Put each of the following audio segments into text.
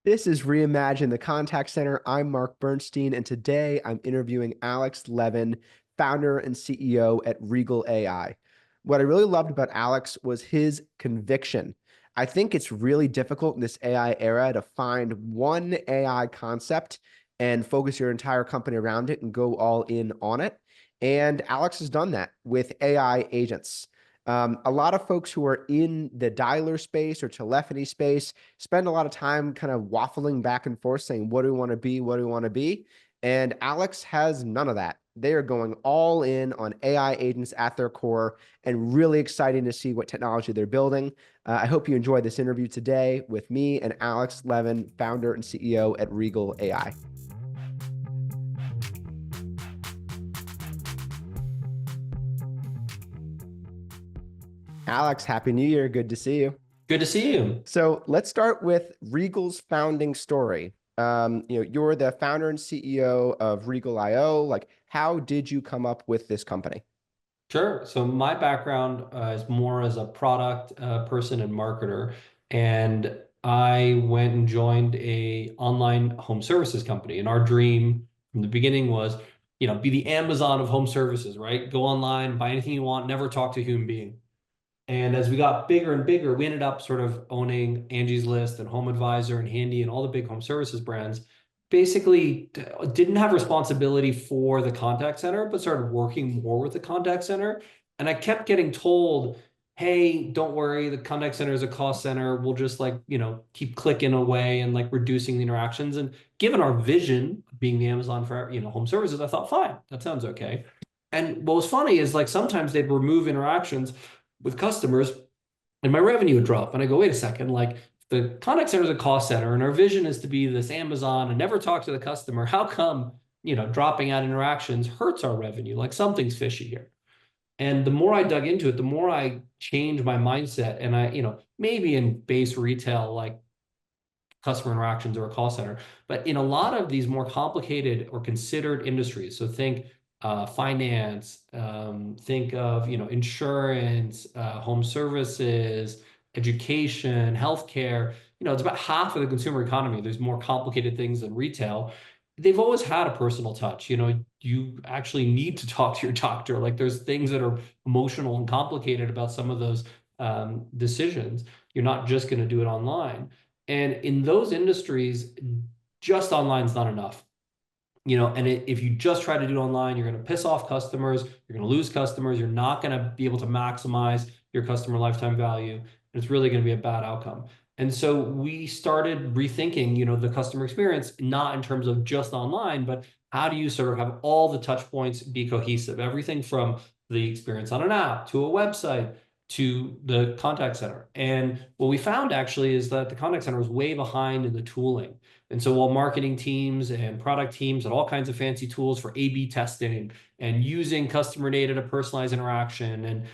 This is Reimagine the Contact Center. I'm Marc Bernstein, and today I'm interviewing Alex Levin, founder and CEO at Regal.ai. What I really loved about Alex was his conviction. I think it's really difficult in this AI era to find one AI concept and focus your entire company around it and go all in on it. And Alex has done that with AI agents. A lot of folks who are in the dialer space or telephony space spend a lot of time kind of waffling back and forth saying, what do we want to be? What do we want to be? And Alex has none of that. They are going all in on AI agents at their core and really exciting to see what technology they're building. I hope you enjoyed this interview today with me and Alex Levin, founder and CEO at Regal AI. Alex, Happy New Year. Good to see you. Good to see you. So let's start with Regal's founding story. You're the founder and CEO of Regal.io. Like, how did you come up with this company? Sure. So my background is more as a product person and marketer, and I went and joined a online home services company. And our dream from the beginning was, be the Amazon of home services, right? Go online, buy anything you want, never talk to a human being. And as we got bigger and bigger, we ended up sort of owning Angie's List and Home Advisor and Handy and all the big home services brands. Basically, didn't have responsibility for the contact center, but started working more with the contact center. And I kept getting told, hey, don't worry, the contact center is a cost center. We'll just keep clicking away and like reducing the interactions. And given our vision of being the Amazon for, home services, I thought, fine, that sounds okay. And what was funny is like sometimes they'd remove interactions with customers and my revenue would drop. And I go, wait a second, like the contact center is a cost center and our vision is to be this Amazon and never talk to the customer. How come, dropping out interactions hurts our revenue? Like something's fishy here. And the more I dug into it, the more I changed my mindset. And maybe in base retail, like customer interactions or a call center, but in a lot of these more complicated or considered industries, so think finance, think of insurance, home services, education, healthcare. It's about half of the consumer economy. There's more complicated things than retail. They've always had a personal touch. You actually need to talk to your doctor. Like there's things that are emotional and complicated about some of those decisions. You're not just going to do it online. And in those industries, just online is not enough. If you just try to do it online, you're going to piss off customers, you're going to lose customers, you're not going to be able to maximize your customer lifetime value, and it's really going to be a bad outcome. And so we started rethinking, the customer experience, not in terms of just online, but how do you sort of have all the touch points be cohesive? Everything from the experience on an app to a website to the contact center. And what we found actually is that the contact center was way behind in the tooling. And so while marketing teams and product teams had all kinds of fancy tools for A/B testing and using customer data to personalize interaction and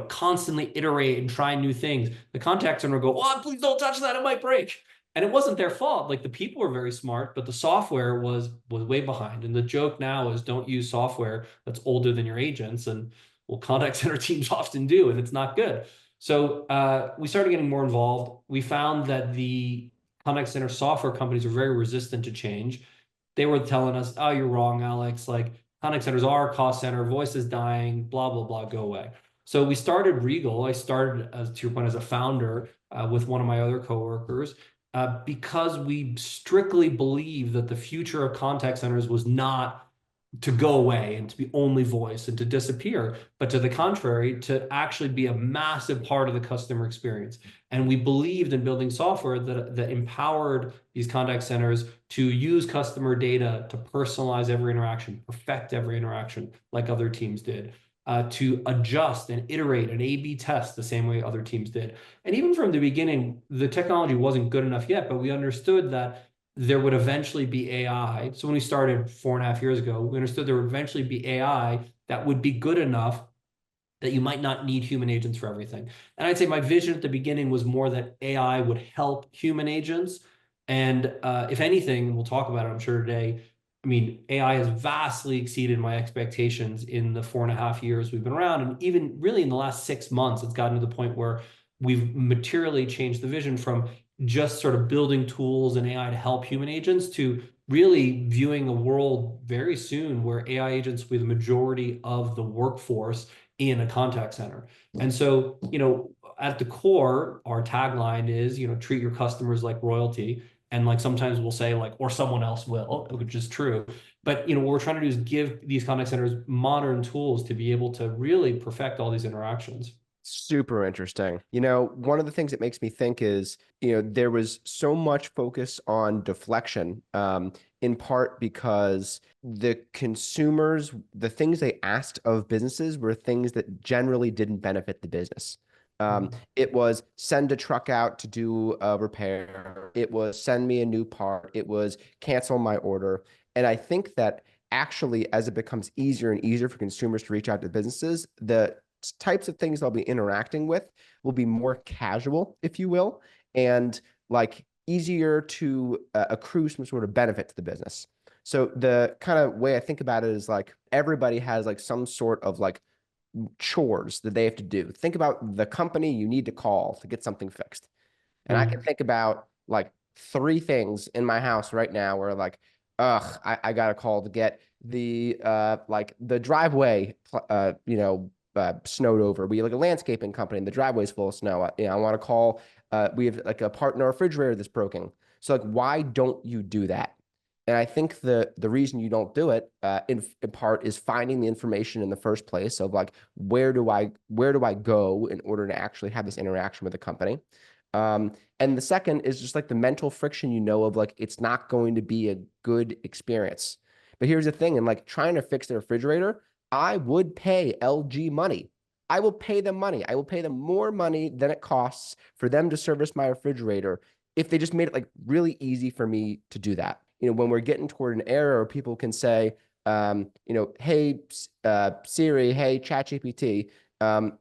constantly iterate and try new things, the contact center would go, "Oh, please don't touch that, it might break." And it wasn't their fault. Like the people were very smart, but the software was way behind. And the joke now is don't use software that's older than your agents. And well, contact center teams often do, and it's not good. So we started getting more involved. We found that the contact center software companies were very resistant to change. They were telling us, "Oh, you're wrong, Alex. Like contact centers are a cost center. Voice is dying. Blah blah blah. Go away." So we started Regal. I started, to your point, as a founder with one of my other coworkers because we strictly believe that the future of contact centers was not to go away and to be only voice and to disappear, but to the contrary, to actually be a massive part of the customer experience. And we believed in building software that empowered these contact centers to use customer data to personalize every interaction, perfect every interaction like other teams did, to adjust and iterate and A/B test the same way other teams did. And even from the beginning, the technology wasn't good enough yet, but we understood that there would eventually be AI. So when we started 4.5 years ago, we understood there would eventually be AI that would be good enough that you might not need human agents for everything. And I'd say my vision at the beginning was more that AI would help human agents. And if anything, we'll talk about it, I'm sure today. I mean, AI has vastly exceeded my expectations in the 4.5 years we've been around. And even really in the last 6 months, it's gotten to the point where we've materially changed the vision from just sort of building tools and AI to help human agents to really viewing a world very soon where AI agents will be the majority of the workforce in a contact center. And so, at the core, our tagline is, treat your customers like royalty. And like sometimes we'll say like, or someone else will, which is true. But what we're trying to do is give these contact centers modern tools to be able to really perfect all these interactions. Super interesting. One of the things that makes me think is, there was so much focus on deflection, in part because the consumers, the things they asked of businesses were things that generally didn't benefit the business. It was send a truck out to do a repair. It was send me a new part. It was cancel my order. And I think that actually, as it becomes easier and easier for consumers to reach out to businesses, the types of things they'll be interacting with will be more casual, if you will, and like easier to accrue some sort of benefit to the business. So the kind of way I think about it is like everybody has like some sort of like chores that they have to do. Think about the company you need to call to get something fixed. And I can Mm. think about like three things in my house right now where like, ugh, I got a call to get the like the driveway snowed over. We like a landscaping company and the driveway's full of snow. I want to call we have like a part in our refrigerator that's broken. So like why don't you do that? And I think the reason you don't do it in part is finding the information in the first place of like where do I go in order to actually have this interaction with the company. And the second is just like the mental friction, of like it's not going to be a good experience. But here's the thing, and like trying to fix the refrigerator, I would pay LG money. I will pay them money. I will pay them more money than it costs for them to service my refrigerator if they just made it like really easy for me to do that. When we're getting toward an era where people can say, hey, Siri, hey, ChatGPT,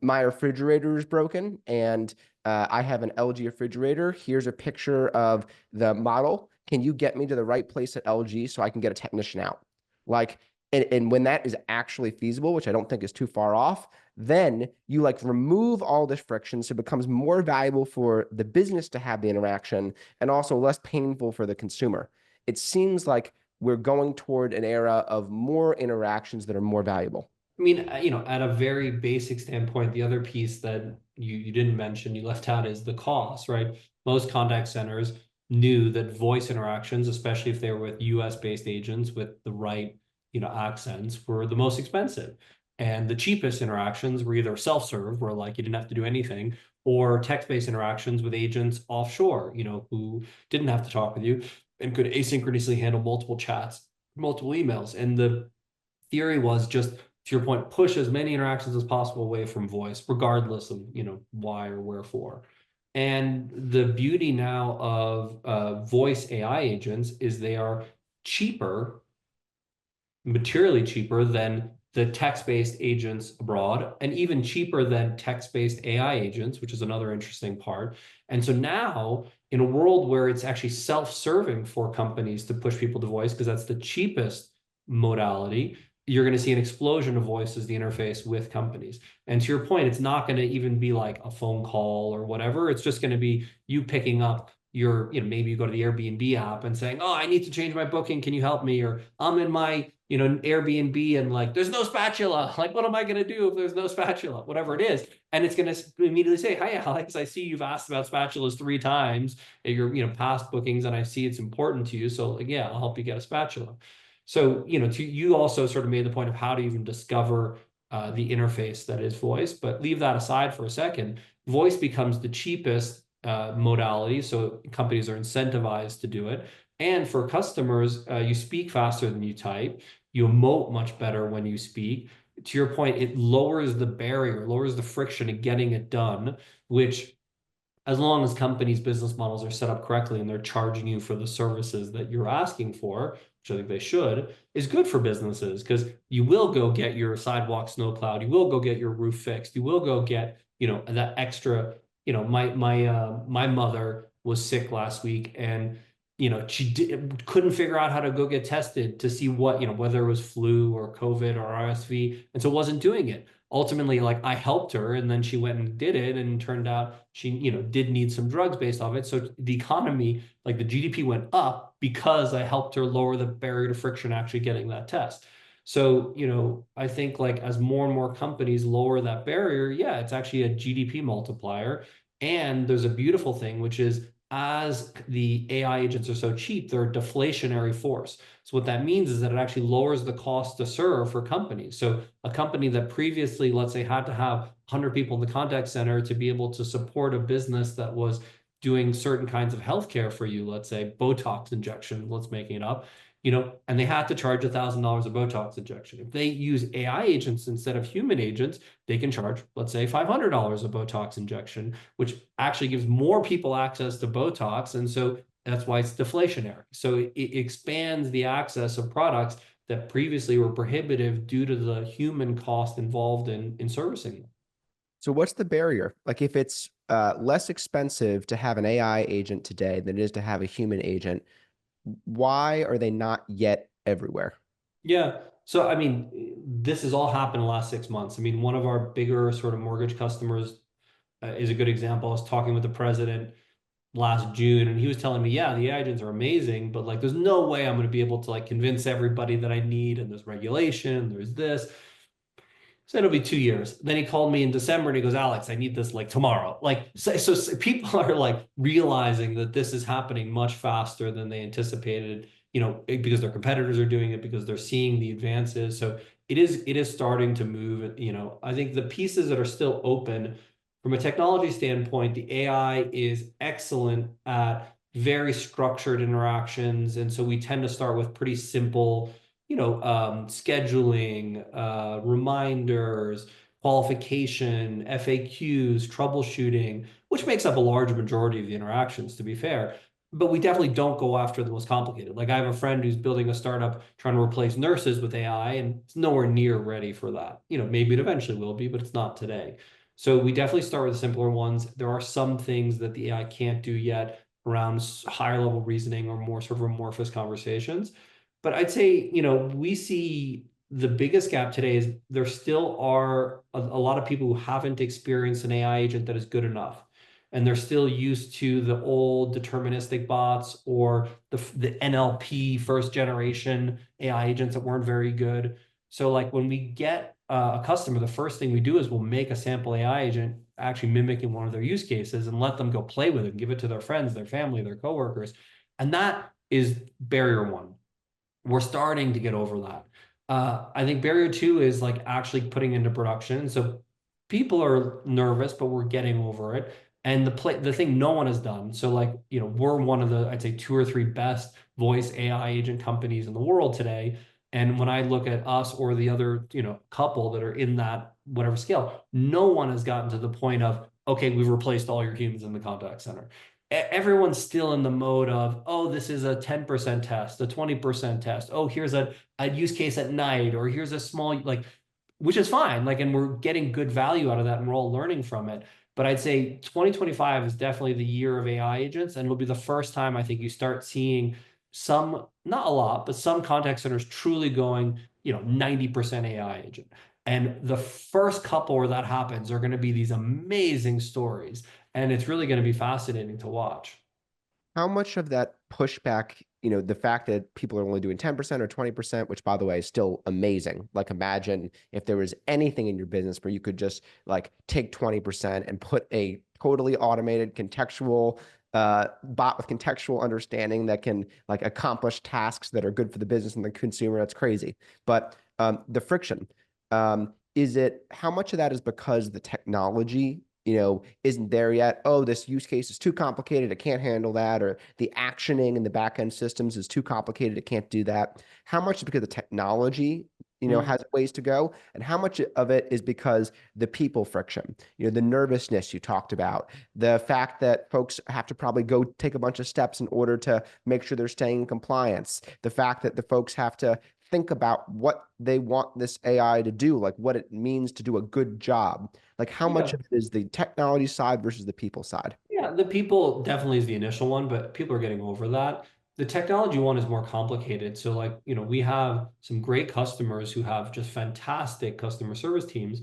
my refrigerator is broken and I have an LG refrigerator. Here's a picture of the model. Can you get me to the right place at LG so I can get a technician out? Like, and when that is actually feasible, which I don't think is too far off, then you like remove all this friction so it becomes more valuable for the business to have the interaction and also less painful for the consumer. It seems like we're going toward an era of more interactions that are more valuable. I mean, at a very basic standpoint, the other piece that you didn't mention, you left out is the cost, right? Most contact centers knew that voice interactions, especially if they were with US based agents with the right, accents, were the most expensive. And the cheapest interactions were either self-serve, where like you didn't have to do anything, or text-based interactions with agents offshore, who didn't have to talk with you and could asynchronously handle multiple chats, multiple emails. And the theory was just to your point, push as many interactions as possible away from voice, regardless of why or wherefore. And the beauty now of voice AI agents is they are cheaper, materially cheaper than the text-based agents abroad, and even cheaper than text-based AI agents, which is another interesting part. And so now, in a world where it's actually self-serving for companies to push people to voice, because that's the cheapest modality, you're going to see an explosion of voice as the interface with companies. And to your point, it's not going to even be like a phone call or whatever. It's just going to be you picking up your, maybe you go to the Airbnb app and saying, oh, I need to change my booking. Can you help me? Or I'm in my, Airbnb and like, there's no spatula. Like, what am I going to do if there's no spatula? Whatever it is. And it's going to immediately say, hi, Alex, I see you've asked about spatulas 3 times at your, past bookings, and I see it's important to you. So like, yeah, I'll help you get a spatula. So, you also sort of made the point of how to even discover the interface that is voice, but leave that aside for a second. Voice becomes the cheapest modality, so companies are incentivized to do it. And for customers, you speak faster than you type. You emote much better when you speak. To your point, it lowers the barrier, lowers the friction of getting it done, which as long as companies' business models are set up correctly and they're charging you for the services that you're asking for, which I think they should, is good for businesses because you will go get your sidewalk snow plowed, you will go get your roof fixed, you will go get, that extra, my mother was sick last week and couldn't figure out how to go get tested to see what, whether it was flu or COVID or RSV. And so wasn't doing it. ultimately, like I helped her, and then she went and did it, and turned out she, did need some drugs based off it. So the economy, like the GDP went up because I helped her lower the barrier to friction actually getting that test. So, I think like as more and more companies lower that barrier, yeah, it's actually a GDP multiplier. And there's a beautiful thing, which is as the AI agents are so cheap, they're a deflationary force. So what that means is that it actually lowers the cost to serve for companies. So a company that previously, let's say, had to have 100 people in the contact center to be able to support a business that was doing certain kinds of healthcare for you, let's say Botox injection, let's make it up, and they had to charge $1,000 a Botox injection. If they use AI agents instead of human agents, they can charge, let's say, $500 a Botox injection, which actually gives more people access to Botox. And so that's why it's deflationary. So it expands the access of products that previously were prohibitive due to the human cost involved in servicing them. So what's the barrier? Like if it's less expensive to have an AI agent today than it is to have a human agent, why are they not yet everywhere? Yeah. So, I mean, this has all happened in the last 6 months. I mean, one of our bigger sort of mortgage customers is a good example. I was talking with the president last June, and he was telling me, yeah, the agents are amazing, but like, there's no way I'm going to be able to like convince everybody that I need. And there's regulation, there's this. So it'll be 2 years. Then he called me in December and he goes, Alex, I need this like tomorrow. Like, so people are like realizing that this is happening much faster than they anticipated, because their competitors are doing it, because they're seeing the advances. So it is starting to move. I think the pieces that are still open from a technology standpoint, the AI is excellent at very structured interactions. And so we tend to start with pretty simple scheduling, reminders, qualification, FAQs, troubleshooting, which makes up a large majority of the interactions, to be fair. But we definitely don't go after the most complicated. Like I have a friend who's building a startup trying to replace nurses with AI, and it's nowhere near ready for that. Maybe it eventually will be, but it's not today. So we definitely start with the simpler ones. There are some things that the AI can't do yet around higher level reasoning or more sort of amorphous conversations. But I'd say, we see the biggest gap today is there still are a lot of people who haven't experienced an AI agent that is good enough. And they're still used to the old deterministic bots or the NLP first generation AI agents that weren't very good. So like when we get a customer, the first thing we do is we'll make a sample AI agent actually mimicking one of their use cases and let them go play with it, give it to their friends, their family, their coworkers. And that is barrier one. We're starting to get over that. I think barrier two is like actually putting into production. So people are nervous, but we're getting over it. And the thing no one has done. So like, we're one of the, I'd say, two or three best voice AI agent companies in the world today. And when I look at us or the other, couple that are in that whatever scale, no one has gotten to the point of, okay, we've replaced all your humans in the contact center. Everyone's still in the mode of, oh, this is a 10% test, a 20% test. Oh, here's a use case at night, or here's a small, like, which is fine. Like, and we're getting good value out of that and we're all learning from it. But I'd say 2025 is definitely the year of AI agents. And it'll be the first time I think you start seeing some, not a lot, but some contact centers truly going, 90% AI agent. And the first couple where that happens are going to be these amazing stories, and it's really going to be fascinating to watch. How much of that pushback, the fact that people are only doing 10% or 20%, which by the way is still amazing. Like imagine if there was anything in your business where you could just like take 20% and put a totally automated contextual bot with contextual understanding that can like accomplish tasks that are good for the business and the consumer. That's crazy. But the friction, is it how much of that is because the technology isn't there yet? Oh, this use case is too complicated. It can't handle that. Or the actioning in the backend systems is too complicated. It can't do that. How much is because the technology, Mm. has ways to go? And how much of it is because the people friction, the nervousness you talked about, the fact that folks have to probably go take a bunch of steps in order to make sure they're staying in compliance, the fact that the folks have to think about what they want this AI to do, like what it means to do a good job. Like how much Yeah. of it is the technology side versus the people side? Yeah, the people definitely is the initial one, but people are getting over that. The technology one is more complicated. So, like, we have some great customers who have just fantastic customer service teams,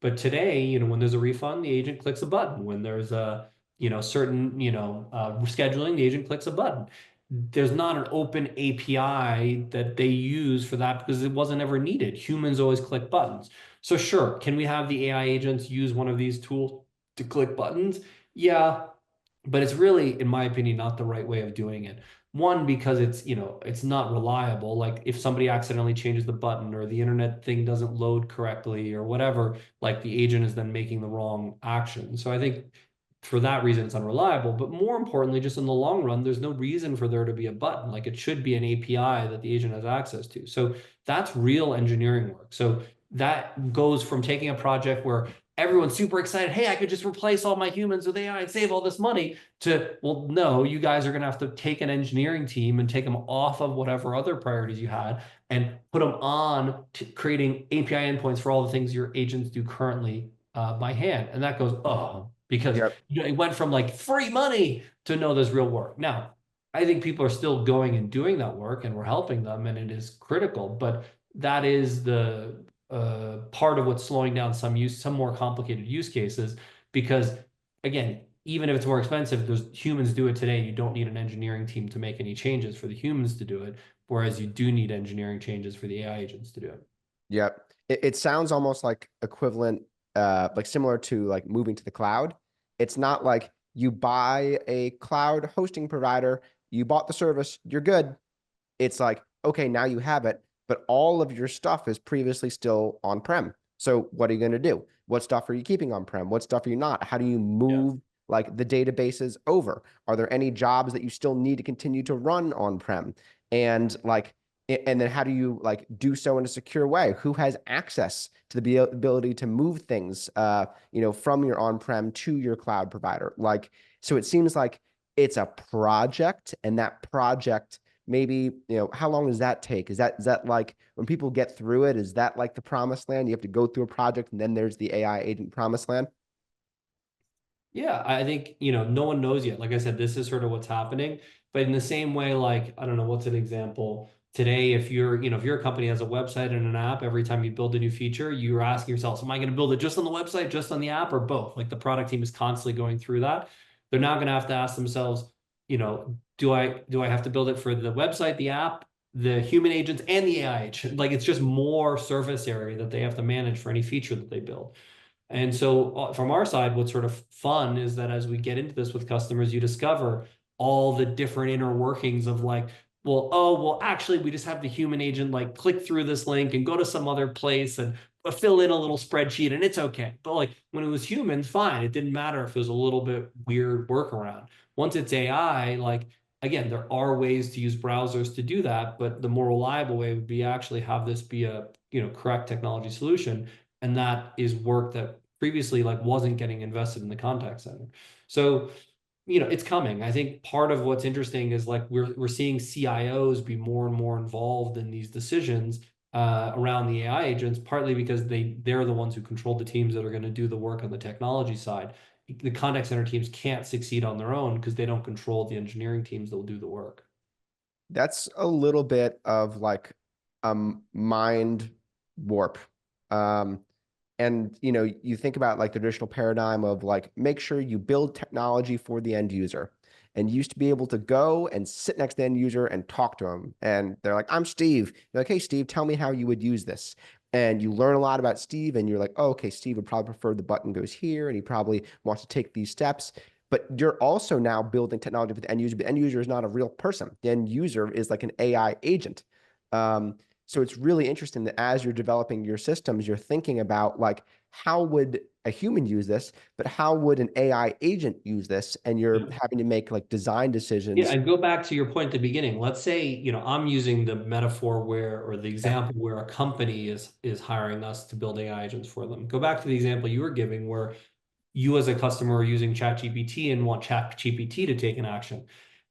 But today, when there's a refund, the agent clicks a button. When there's a, certain, scheduling, the agent clicks a button. There's not an open API that they use for that because it wasn't ever needed. Humans always click buttons. So sure, can we have the AI agents use one of these tools to click buttons? Yeah, but it's really, in my opinion, not the right way of doing it. One, because it's not reliable. Like if somebody accidentally changes the button or the internet thing doesn't load correctly or whatever, like the agent is then making the wrong action. So I think for that reason, it's unreliable. But more importantly, just in the long run, there's no reason for there to be a button. Like it should be an API that the agent has access to. So that's real engineering work. So that goes from taking a project where everyone's super excited, hey, I could just replace all my humans with AI and save all this money, to, well, no, you guys are going to have to take an engineering team and take them off of whatever other priorities you had and put them on to creating API endpoints for all the things your agents do currently by hand. And that goes, oh, because Yep. it went from like free money to no, there's real work. Now, I think people are still going and doing that work and we're helping them and it is critical, but that is the part of what's slowing down some more complicated use cases, because again, even if it's more expensive, there's humans do it today. You don't need an engineering team to make any changes for the humans to do it, whereas you do need engineering changes for the AI agents to do it. Yep. It sounds almost like equivalent, like similar to like moving to the cloud. It's not like you buy a cloud hosting provider, you bought the service, you're good. It's like, okay, now you have it, but all of your stuff is previously still on-prem. So what are you going to do? What stuff are you keeping on-prem? What stuff are you not? How do you Yeah. move like the databases over? Are there any jobs that you still need to continue to run on-prem? And like, and then how do you like do so in a secure way? Who has access to the ability to move things, from your on-prem to your cloud provider? Like, so it seems like it's a project, and that project maybe, how long does that take? Is that like when people get through it, is that like the promised land? You have to go through a project and then there's the AI agent promised land? Yeah, I think, no one knows yet. Like I said, this is sort of what's happening. But in the same way, like, I don't know, what's an example? Today, if your company has a website and an app, every time you build a new feature, you're asking yourself, am I going to build it just on the website, just on the app, or both? Like the product team is constantly going through that. They're now going to have to ask themselves, do I have to build it for the website, the app, the human agents, and the AI agent? Like it's just more surface area that they have to manage for any feature that they build. And so from our side, what's sort of fun is that as we get into this with customers, you discover all the different inner workings of like, well, oh, well, actually, we just have the human agent like click through this link and go to some other place and fill in a little spreadsheet and it's okay. But like when it was human, fine. It didn't matter if it was a little bit weird workaround. Once it's AI, like again, there are ways to use browsers to do that, but the more reliable way would be actually have this be a correct technology solution, and that is work that previously like wasn't getting invested in the contact center. So, it's coming. I think part of what's interesting is like we're seeing CIOs be more and more involved in these decisions around the AI agents, partly because they're the ones who control the teams that are going to do the work on the technology side. The contact center teams can't succeed on their own because they don't control the engineering teams that will do the work. That's a little bit of like a mind warp. Um, and you think about like the traditional paradigm of like make sure you build technology for the end user. And you used to be able to go and sit next to the end user and talk to them. And they're like, I'm Steve. You're like, hey, Steve, tell me how you would use this. And you learn a lot about Steve, and you're like, oh, okay, Steve would probably prefer the button goes here, and he probably wants to take these steps. But you're also now building technology for the end user. But the end user is not a real person. The end user is like an AI agent. So it's really interesting that as you're developing your systems, you're thinking about like, how would a human use this, but how would an AI agent use this? And you're Yeah. having to make like design Yeah, decisions. and go back to your point at the beginning. Let's say, I'm using the metaphor where, or the Yeah. example where a company is hiring us to build AI agents for them. Go back to the example you were giving where you as a customer are using ChatGPT and want ChatGPT to take an action.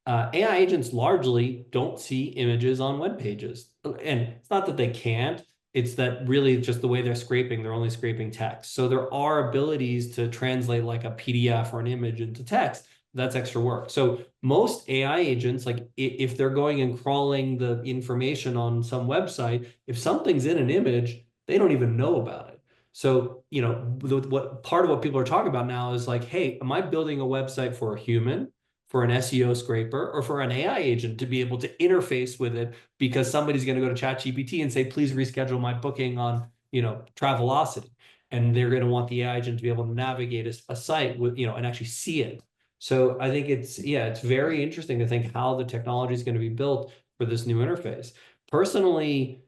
AI agents largely don't see images on web pages. And it's not that they can't, it's that really just the way they're only scraping text. So there are abilities to translate like a PDF or an image into text. That's extra work. So most AI agents, like if they're going and crawling the information on some website, if something's in an image, they don't even know about it. So, what part of what people are talking about now is like, hey, am I building a website for a human, for an SEO scraper, or for an AI agent to be able to interface with it because somebody's going to go to ChatGPT and say, please reschedule my booking on, Travelocity. And they're going to want the AI agent to be able to navigate a site with, and actually see it. So I think it's very interesting to think how the technology is going to be built for this new interface. Personally,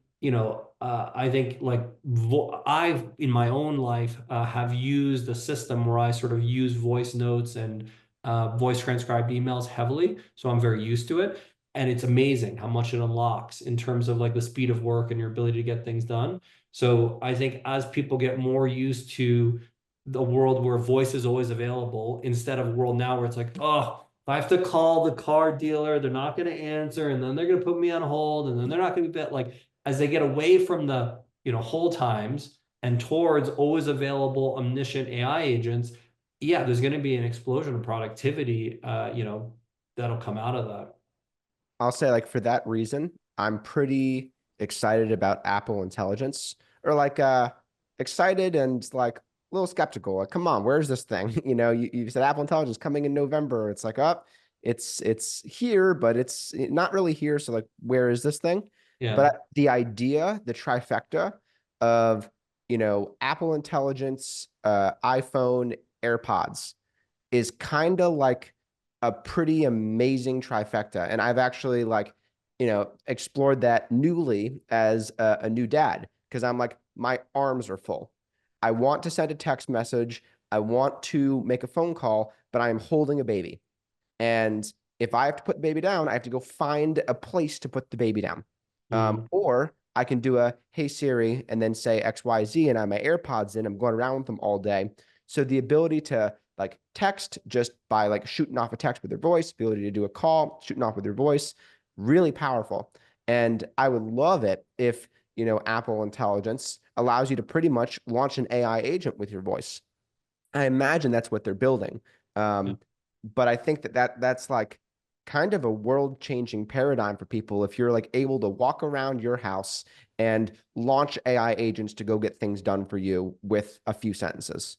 I think like I've in my own life have used a system where I sort of use voice notes and voice transcribed emails heavily. So I'm very used to it. And it's amazing how much it unlocks in terms of like the speed of work and your ability to get things done. So I think as people get more used to the world where voice is always available instead of a world now where it's like, oh, I have to call the car dealer, they're not going to answer, and then they're going to put me on hold, and then they're not going to be like as they get away from the hold times and towards always available omniscient AI agents, yeah, there's going to be an explosion of productivity, that'll come out of that. I'll say like for that reason, I'm pretty excited about Apple Intelligence or like excited and like a little skeptical. Like, come on, where's this thing? You said Apple Intelligence coming in November. It's like, up, it's here, but it's not really here. So like, where is this thing? Yeah. But the idea, the trifecta of, Apple Intelligence, iPhone, AirPods is kind of like a pretty amazing trifecta. And I've actually like, explored that newly as a new dad because I'm like, my arms are full. I want to send a text message. I want to make a phone call, but I am holding a baby. And if I have to put the baby down, I have to go find a place to put the baby down. Mm. Or I can do a hey Siri and then say XYZ and I have my AirPods in. I'm going around with them all day. So the ability to like text just by like shooting off a text with their voice, ability to do a call, shooting off with their voice, really powerful. And I would love it if, Apple Intelligence allows you to pretty much launch an AI agent with your voice. I imagine that's what they're building. Yeah. Um, but I think that's like kind of a world-changing paradigm for people if you're like able to walk around your house and launch AI agents to go get things done for you with a few sentences.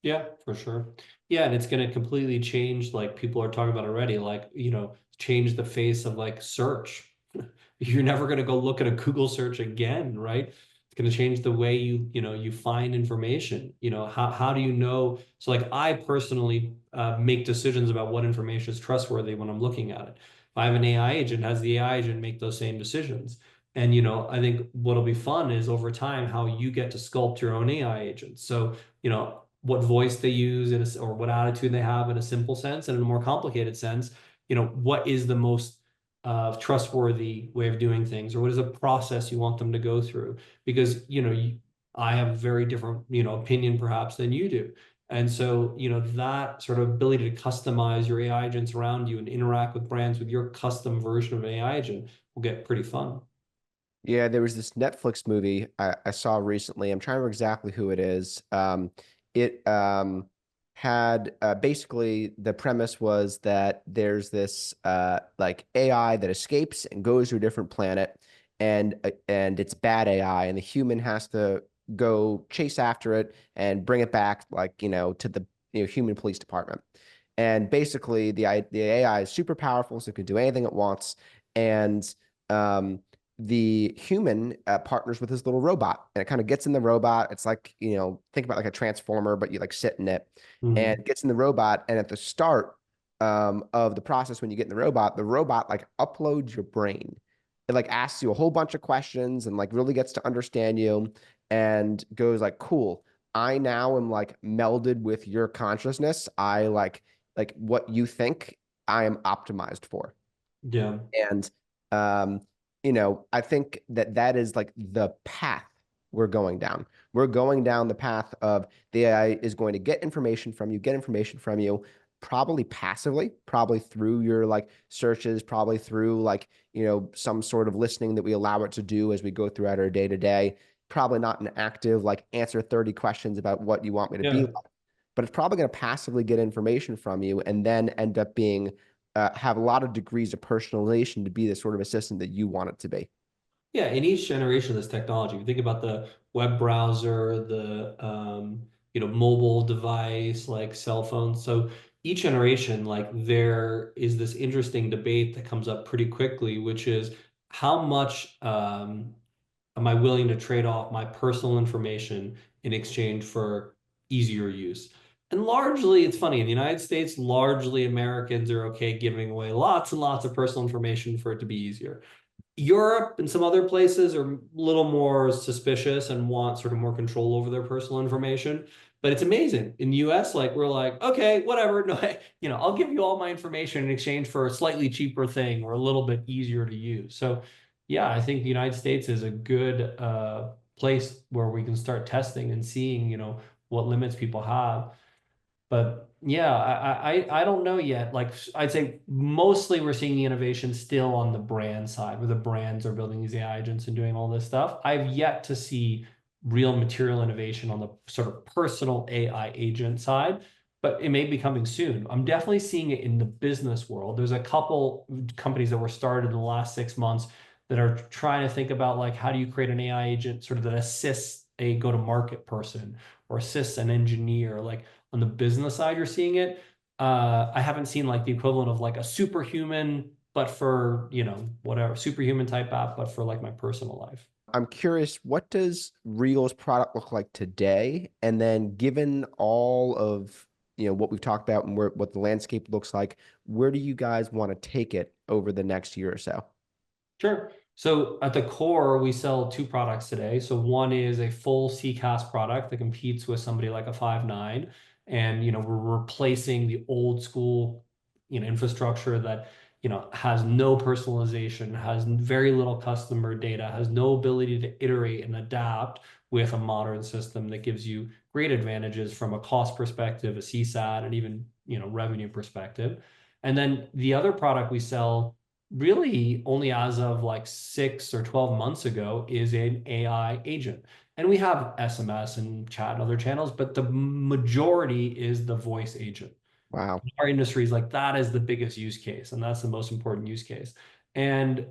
Yeah, for sure. Yeah, and it's going to completely change, like people are talking about already, like, change the face of like search. You're never going to go look at a Google search again, right? It's going to change the way you find information. How do you know? So like I personally make decisions about what information is trustworthy when I'm looking at it. If I have an AI agent, has the AI agent make those same decisions? And I think what'll be fun is over time how you get to sculpt your own AI agents. So, what voice they use or what attitude they have in a simple sense, and in a more complicated sense, what is the most trustworthy way of doing things, or what is a process you want them to go through? Because I have a very different opinion perhaps than you do. And so, that sort of ability to customize your AI agents around you and interact with brands with your custom version of an AI agent will get pretty fun. Yeah, there was this Netflix movie I saw recently. I'm trying to remember exactly who it is. It had basically the premise was that there's this like AI that escapes and goes to a different planet, and it's bad AI, and the human has to go chase after it and bring it back, like to the human police department. And basically, the AI is super powerful, so it can do anything it wants, and um the human partners with this little robot and it kind of gets in the robot. It's like, think about like a transformer, but you like sit in it and Mhm. it gets in the robot. And at the start of the process, when you get in the robot like uploads your brain. It like asks you a whole bunch of questions and like really gets to understand you and goes like, cool. I now am like melded with your consciousness. I like what you think I am optimized for. Yeah. And um, I think that is like the path we're going down. We're going down the path of the AI is going to get information from you, probably passively, probably through your like searches, probably through like, some sort of listening that we allow it to do as we go throughout our day to day. Probably not an active like answer 30 questions about what you want me to be Yeah. like, but it's probably going to passively get information from you and then end up being have a lot of degrees of personalization to be the sort of assistant that you want it to be. Yeah, in each generation of this technology, if you think about the web browser, the mobile device like cell phones. So each generation, like there is this interesting debate that comes up pretty quickly, which is how much am I willing to trade off my personal information in exchange for easier use? And largely, it's funny, in the United States, largely Americans are okay giving away lots and lots of personal information for it to be easier. Europe and some other places are a little more suspicious and want sort of more control over their personal information. But it's amazing. In the US, like we're like, okay, whatever. No, I'll give you all my information in exchange for a slightly cheaper thing or a little bit easier to use. So yeah, I think the United States is a good place where we can start testing and seeing, what limits people have. But yeah, I don't know yet. Like I'd say mostly we're seeing the innovation still on the brand side, where the brands are building these AI agents and doing all this stuff. I've yet to see real material innovation on the sort of personal AI agent side, but it may be coming soon. I'm definitely seeing it in the business world. There's a couple companies that were started in the last 6 months that are trying to think about like how do you create an AI agent sort of that assists a go-to-market person or assists an engineer, like on the business side, you're seeing it. I haven't seen like the equivalent of like a superhuman, but for, whatever, superhuman type app, but for like my personal life. I'm curious, what does Regal's product look like today? And then given all of, what we've talked about and what the landscape looks like, where do you guys want to take it over the next year or so? Sure. So at the core, we sell two products today. So one is a full CCaaS product that competes with somebody like a Five9, and we're replacing the old school infrastructure that has no personalization, has very little customer data, has no ability to iterate and adapt with a modern system that gives you great advantages from a cost perspective, a CSAT, and even revenue perspective. And then the other product we sell really only as of like 6 or 12 months ago is an AI agent. And we have SMS and chat and other channels, but the majority is the voice agent. Wow. Our industry is like that is the biggest use case, and that's the most important use case. And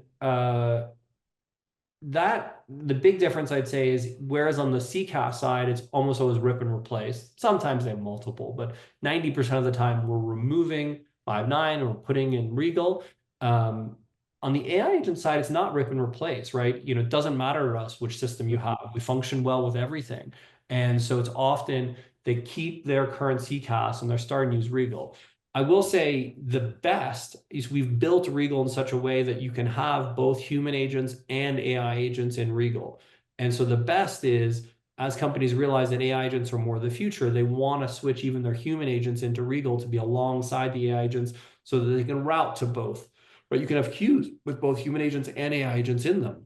that the big difference I'd say is whereas on the CCaaS side, it's almost always rip and replace. Sometimes they have multiple, but 90% of the time we're removing Five9 and we're putting in Regal. Um, on the AI agent side, it's not rip and replace, right? It doesn't matter to us which system you have. We function well with everything. And so it's often they keep their current CCaaS and they're starting to use Regal. I will say the best is we've built Regal in such a way that you can have both human agents and AI agents in Regal. And so the best is as companies realize that AI agents are more the future, they want to switch even their human agents into Regal to be alongside the AI agents so that they can route to both. Right? You can have queues with both human agents and AI agents in them.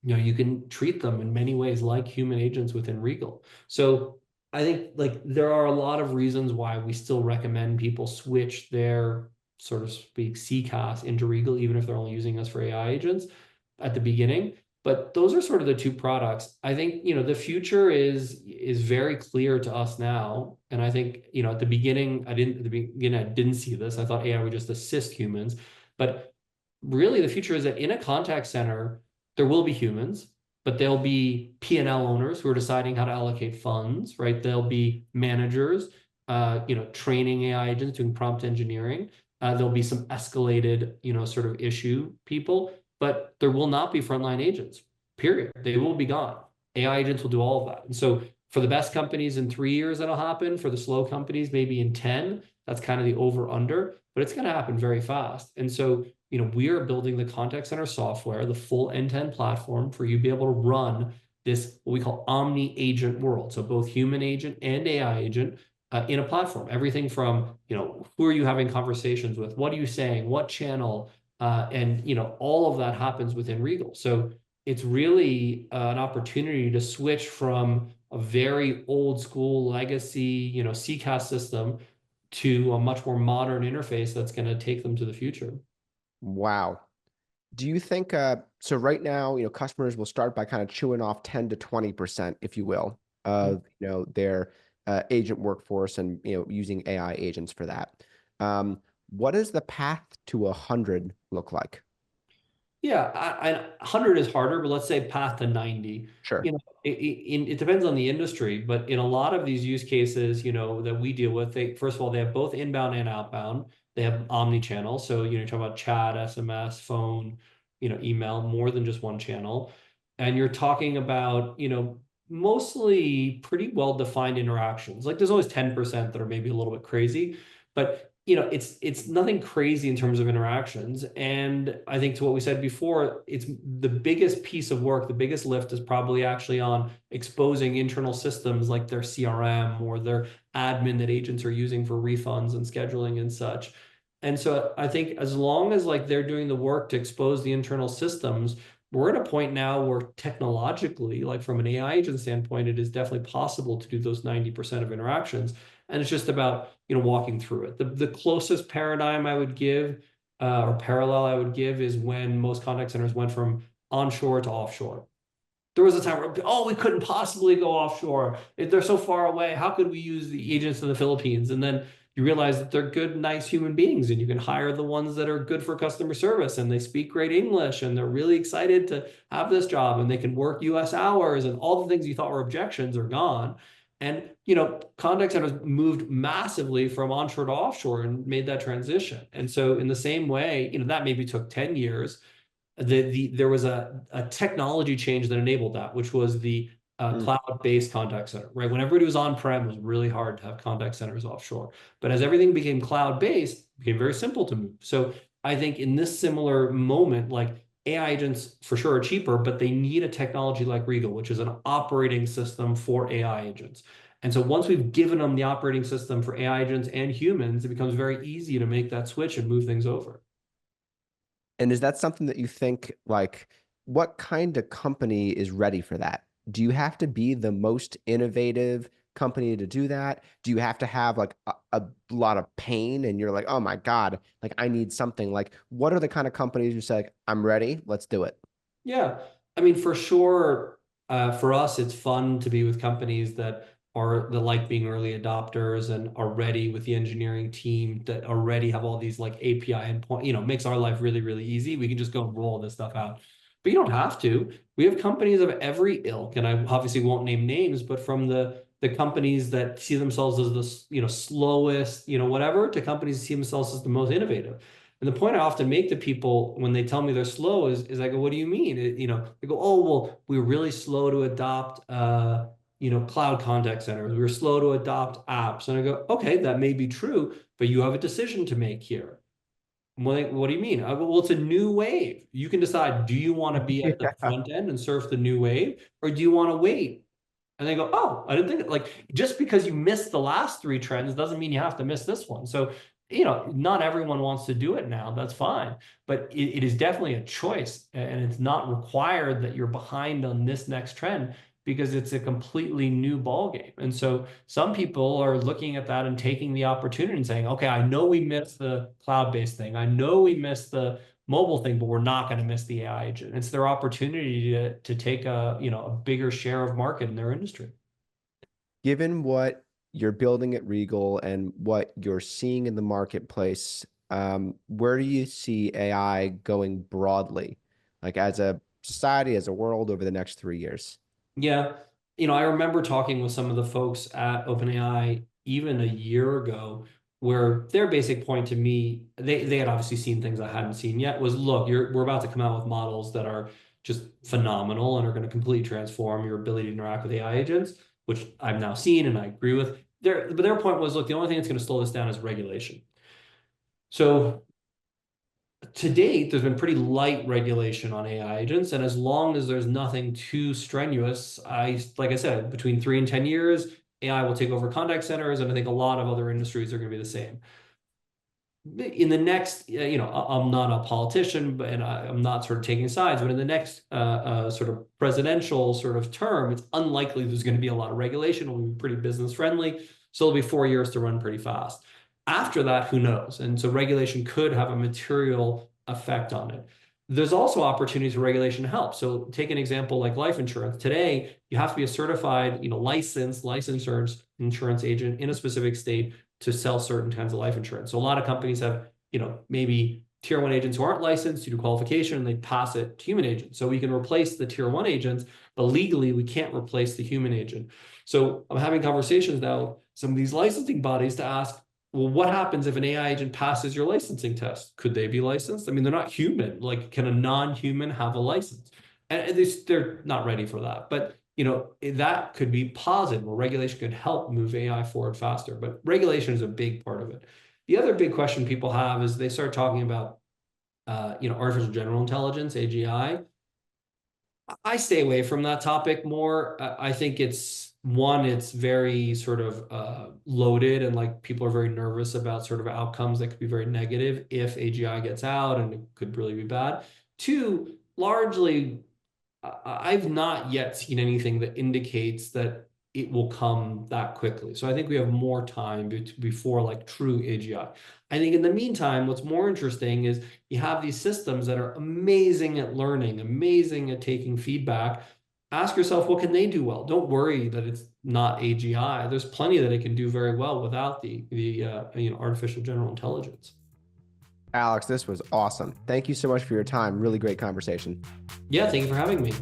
You can treat them in many ways like human agents within Regal. So I think like there are a lot of reasons why we still recommend people switch their sort of speak CCaaS into Regal, even if they're only using us for AI agents at the beginning. But those are sort of the two products. I think, the future is very clear to us now. And I think, at the beginning, I didn't see this. I thought AI would just assist humans. But really the future is that in a contact center, there will be humans, but there'll be P&L owners who are deciding how to allocate funds, right? There'll be managers, training AI agents, doing prompt engineering. There'll be some escalated, sort of issue people, but there will not be frontline agents, period. They will be gone. AI agents will do all of that. And so for the best companies in 3 years, that'll happen. For the slow companies, maybe in 10, that's kind of the over under, but it's going to happen very fast. And so we are building the contact center software, the full end-to-end platform for you to be able to run this, what we call omni agent world. So both human agent and AI agent in a platform. Everything from, who are you having conversations with? What are you saying? What channel? And, all of that happens within Regal. So it's really an opportunity to switch from a very old school legacy, CCaaS system to a much more modern interface that's going to take them to the future. Wow. Do you think so right now, customers will start by kind of chewing off 10 to 20%, if you will, of their agent workforce and using AI agents for that. What does the path to 100 look like? Yeah, 100 is harder, but let's say path to 90. Sure. It depends on the industry, but in a lot of these use cases, that we deal with, they first of all, they have both inbound and outbound. They have omni-channel. So, you're talking about chat, SMS, phone, email, more than just one channel. And you're talking about, mostly pretty well-defined interactions. Like there's always 10% that are maybe a little bit crazy, but it's nothing crazy in terms of interactions. And I think to what we said before, it's the biggest piece of work, the biggest lift is probably actually on exposing internal systems like their CRM or their admin that agents are using for refunds and scheduling and such. And so I think as long as like they're doing the work to expose the internal systems, we're at a point now where technologically, like from an AI agent standpoint, it is definitely possible to do those 90% of interactions. And it's just about, walking through it. The closest paradigm I would give, or parallel I would give, is when most contact centers went from onshore to offshore. There was a time where, oh, we couldn't possibly go offshore. If they're so far away, how could we use the agents in the Philippines? And then you realize that they're good, nice human beings, and you can hire the ones that are good for customer service and they speak great English and they're really excited to have this job and they can work US hours, and all the things you thought were objections are gone. And contact centers moved massively from onshore to offshore and made that transition. And so in the same way, that maybe took 10 years. There was a technology change that enabled that, which was the Mm. cloud-based contact center, right? When everybody was on-prem, it was really hard to have contact centers offshore. But as everything became cloud-based, it became very simple to move. So I think in this similar moment, like AI agents for sure are cheaper, but they need a technology like Regal, which is an operating system for AI agents. And so once we've given them the operating system for AI agents and humans, it becomes very easy to make that switch and move things over. And is that something that you think, like, what kind of company is ready for that? Do you have to be the most innovative company to do that? Do you have to have like a lot of pain and you're like, oh my God, like I need something? Like, what are the kind of companies you say, like, I'm ready, let's do it? Yeah. I mean, for sure, for us, it's fun to be with companies that like being early adopters and are ready with the engineering team that already have all these like API endpoint, makes our life really, really easy. We can just go and roll this stuff out. But you don't have to. We have companies of every ilk, and I obviously won't name names, but from the companies that see themselves as the slowest, whatever, to companies that see themselves as the most innovative. And the point I often make to people when they tell me they're slow is I go, what do you mean? They go, oh, well, we're really slow to adopt, cloud contact centers. We're slow to adopt apps. And I go, okay, that may be true, but you have a decision to make here. What do you mean? I go, well, it's a new wave. You can decide, do you want to be at the Yeah. front end and surf the new wave, or do you want to wait? And they go, oh, I didn't think like just because you missed the last three trends doesn't mean you have to miss this one. So, not everyone wants to do it now. That's fine. But it is definitely a choice. And it's not required that you're behind on this next trend because it's a completely new ball game. And so some people are looking at that and taking the opportunity and saying, okay, I know we missed the cloud-based thing. I know we missed the mobile thing, but we're not going to miss the AI agent. It's their opportunity to take a bigger share of market in their industry. Given what you're building at Regal and what you're seeing in the marketplace, where do you see AI going broadly, like as a society, as a world over the next 3 years? Yeah. I remember talking with some of the folks at OpenAI even a year ago, where their basic point to me, they had obviously seen things I hadn't seen yet, was look, we're about to come out with models that are just phenomenal and are going to completely transform your ability to interact with AI agents, which I've now seen and I agree with. But their point was, look, the only thing that's going to slow this down is regulation. So to date, there's been pretty light regulation on AI agents, and as long as there's nothing too strenuous, like I said, between 3 and 10 years, AI will take over contact centers, and I think a lot of other industries are going to be the same. In the next, I'm not a politician, but and I'm not sort of taking sides, but in the next sort of presidential sort of term, it's unlikely there's going to be a lot of regulation. It'll be pretty business friendly, so it'll be 4 years to run pretty fast. After that, who knows? And so regulation could have a material effect on it. There's also opportunities for regulation to help. So take an example like life insurance. Today, you have to be a certified, licensed life insurance agent in a specific state to sell certain kinds of life insurance. So a lot of companies have, maybe tier one agents who aren't licensed to do qualification, and they pass it to human agents. So we can replace the tier one agents, but legally we can't replace the human agent. So I'm having conversations now with some of these licensing bodies to ask, well, what happens if an AI agent passes your licensing test? Could they be licensed? I mean, they're not human. Like, can a non-human have a license? And they're not ready for that. But that could be positive, or regulation could help move AI forward faster. But regulation is a big part of it. The other big question people have is they start talking about, artificial general intelligence, AGI. I stay away from that topic more. I think it's very sort of loaded, and like people are very nervous about sort of outcomes that could be very negative if AGI gets out, and it could really be bad. Two, largely, I've not yet seen anything that indicates that it will come that quickly. So I think we have more time before like true AGI. I think in the meantime, what's more interesting is you have these systems that are amazing at learning, amazing at taking feedback. Ask yourself, what can they do well? Don't worry that it's not AGI. There's plenty that it can do very well without the artificial general intelligence. Alex, this was awesome. Thank you so much for your time. Really great conversation. Yeah, thank you for having me.